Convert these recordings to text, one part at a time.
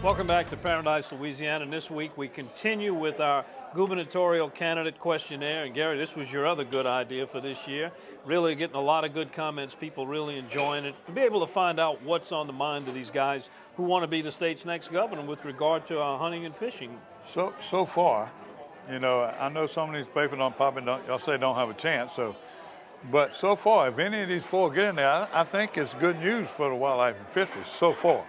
Welcome back to Paradise, Louisiana. And this week we continue with our gubernatorial candidate questionnaire. And Gary, this was your other good idea for this year. Really getting a lot of good comments, people really enjoying it. To be able to find out what's on the mind of these guys who want to be the state's next governor with regard to hunting and fishing. So far, I know some of these people y'all say don't have a chance. But so far, if any of these four get in there, I think it's good news for the wildlife and fisheries so far.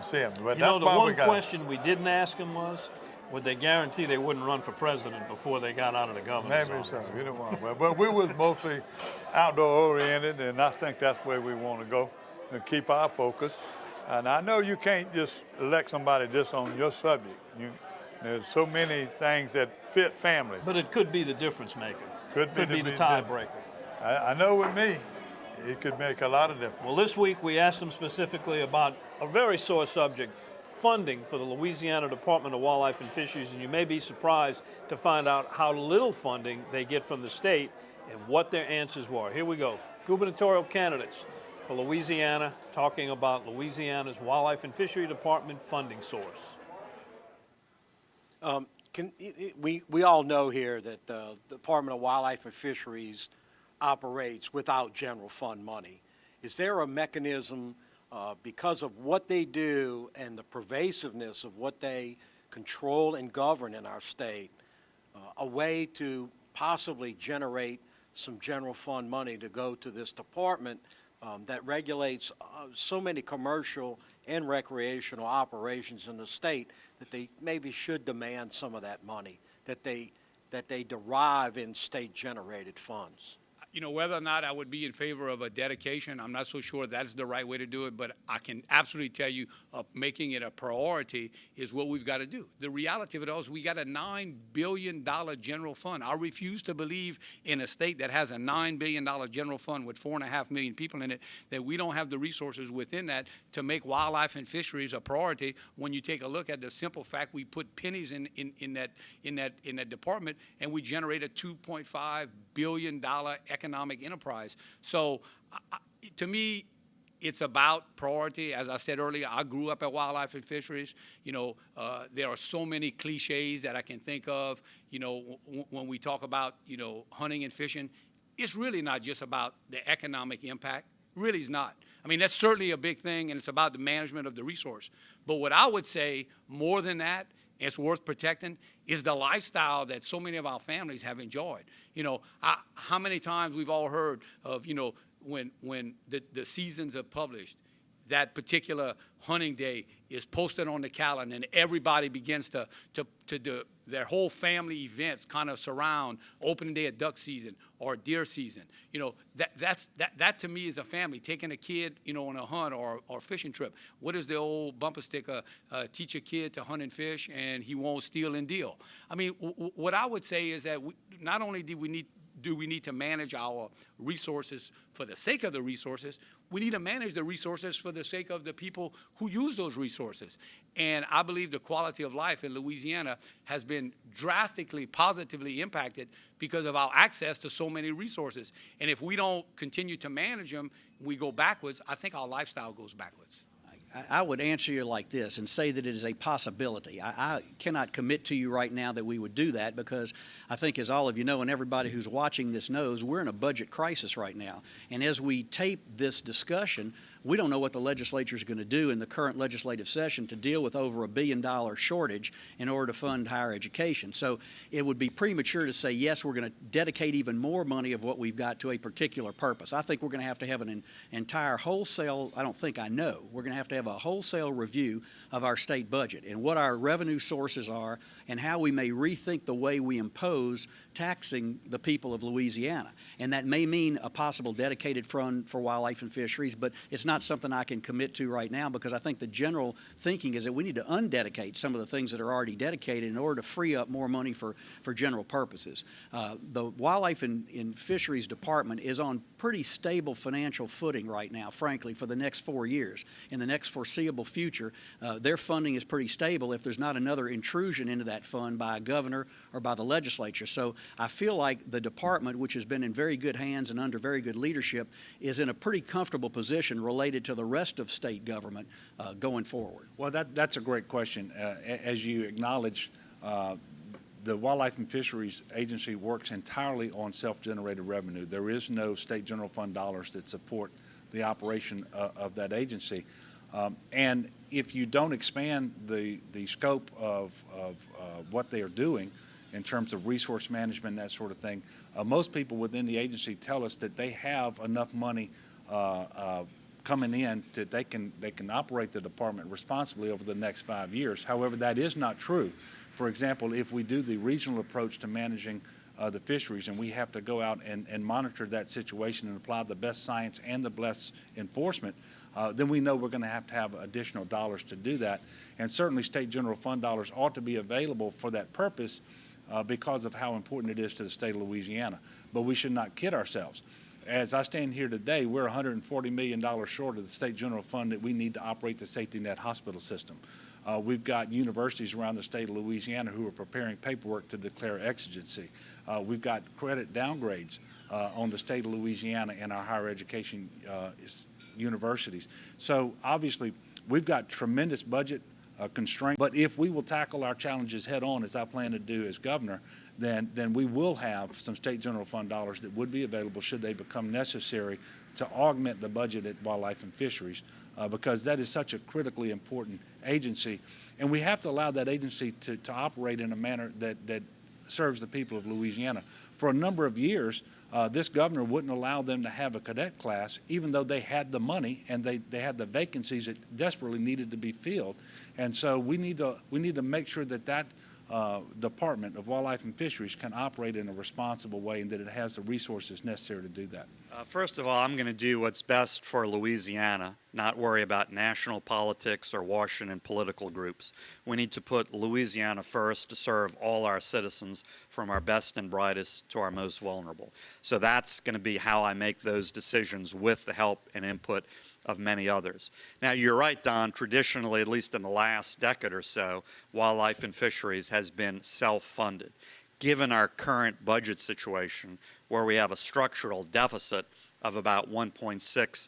See them. But the one question we didn't ask them was, would they guarantee they wouldn't run for president before they got out of the governor's office? Maybe so. We didn't want to. But we was mostly outdoor oriented, and I think that's where we want to go and keep our focus. And I know you can't just elect somebody just on your subject. There's so many things that fit families. But it could be the difference maker. Could be the tiebreaker. I know with me, it could make a lot of difference. Well, this week we asked them specifically about a very sore subject, funding for the Louisiana Department of Wildlife and Fisheries, and you may be surprised to find out how little funding they get from the state and what their answers were. Here we go. Gubernatorial candidates for Louisiana talking about Louisiana's Wildlife and Fishery Department funding source. We all know here that the Department of Wildlife and Fisheries operates without general fund money. Is there a mechanism, because of what they do and the pervasiveness of what they control and govern in our state, a way to possibly generate some general fund money to go to this department that regulates so many commercial and recreational operations in the state that they maybe should demand some of that money that they derive in state-generated funds? Whether or not I would be in favor of a dedication, I'm not so sure that's the right way to do it, but I can absolutely tell you making it a priority is what we've got to do. The reality of it all is we got a $9 billion general fund. I refuse to believe in a state that has a $9 billion general fund with 4.5 million people in it that we don't have the resources within that to make wildlife and fisheries a priority. When you take a look at the simple fact we put pennies in that department and we generate a $2.5 billion economic enterprise. So to me, it's about priority. As I said earlier, I grew up at wildlife and fisheries. There are so many cliches that I can think of. When we talk about, hunting and fishing, it's really not just about the economic impact. Really is not. I mean, that's certainly a big thing, and it's about the management of the resource. But what I would say more than that, it's worth protecting, is the lifestyle that so many of our families have enjoyed. How many times we've all heard of, when the seasons are published, that particular hunting day is posted on the calendar and everybody begins to do their whole family events kind of surround opening day of duck season or deer season. That to me is a family taking a kid, on a hunt or fishing trip. What is the old bumper sticker? Teach a kid to hunt and fish and he won't steal and deal. I mean, what I would say is that not only do we need to manage our resources for the sake of the resources, we need to manage the resources for the sake of the people who use those resources. And I believe the quality of life in Louisiana has been drastically positively impacted because of our access to so many resources. And if we don't continue to manage them, we go backwards, I think our lifestyle goes backwards. I would answer you like this and say that it is a possibility. I cannot commit to you right now that we would do that because I think, as all of you know and everybody who's watching this knows, we're in a budget crisis right now. And as we tape this discussion, we don't know what the legislature is going to do in the current legislative session to deal with over $1 billion shortage in order to fund higher education. So it would be premature to say, yes, we're going to dedicate even more money of what we've got to a particular purpose. I think we're going to have an entire wholesale, I know, we're going to have a wholesale review of our state budget and what our revenue sources are and how we may rethink the way we impose taxing the people of Louisiana. And that may mean a possible dedicated fund for wildlife and fisheries, but it's not something I can commit to right now because I think the general thinking is that we need to undedicate some of the things that are already dedicated in order to free up more money for general purposes. The Wildlife and Fisheries Department is on pretty stable financial footing right now, frankly, for the next 4 years. In the next foreseeable future, their funding is pretty stable if there's not another intrusion into that fund by a governor or by the legislature. So I feel like the department, which has been in very good hands and under very good leadership, is in a pretty comfortable position related related to the rest of state government going forward? Well, that's a great question. As you acknowledge, the Wildlife and Fisheries Agency works entirely on self-generated revenue. There is no state general fund dollars that support the operation of that agency. And if you don't expand the scope of what they are doing in terms of resource management and that sort of thing, most people within the agency tell us that they have enough money coming in that they can operate the department responsibly over the next 5 years. However, that is not true. For example, if we do the regional approach to managing the fisheries and we have to go out and monitor that situation and apply the best science and the best enforcement, then we know we're going to have additional dollars to do that. And certainly state general fund dollars ought to be available for that purpose because of how important it is to the state of Louisiana. But we should not kid ourselves. As I stand here today, we're $140 million short of the state general fund that we need to operate the safety net hospital system. We've got universities around the state of Louisiana who are preparing paperwork to declare exigency. We've got credit downgrades on the state of Louisiana and our higher education universities. So obviously, we've got tremendous budget constraints. But if we will tackle our challenges head on, as I plan to do as governor, then we will have some state general fund dollars that would be available should they become necessary to augment the budget at Wildlife and Fisheries, because that is such a critically important agency. And we have to allow that agency to operate in a manner that serves the people of Louisiana. For a number of years, this governor wouldn't allow them to have a cadet class, even though they had the money and they had the vacancies that desperately needed to be filled. And so we need to make sure that Department of Wildlife and Fisheries can operate in a responsible way and that it has the resources necessary to do that. First of all, I'm going to do what's best for Louisiana, not worry about national politics or Washington political groups. We need to put Louisiana first to serve all our citizens, from our best and brightest to our most vulnerable. So that's going to be how I make those decisions, with the help and input of many others. Now, you're right, Don. Traditionally, at least in the last decade or so, Wildlife and Fisheries has been self-funded. Given our current budget situation, where we have a structural deficit of about $1.6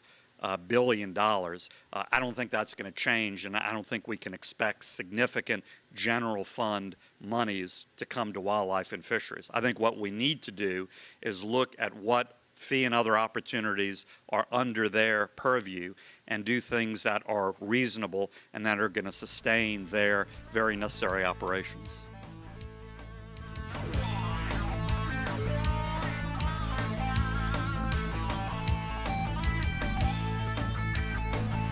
billion, I don't think that's going to change, and I don't think we can expect significant general fund monies to come to Wildlife and Fisheries. I think what we need to do is look at what fee and other opportunities are under their purview and do things that are reasonable and that are going to sustain their very necessary operations.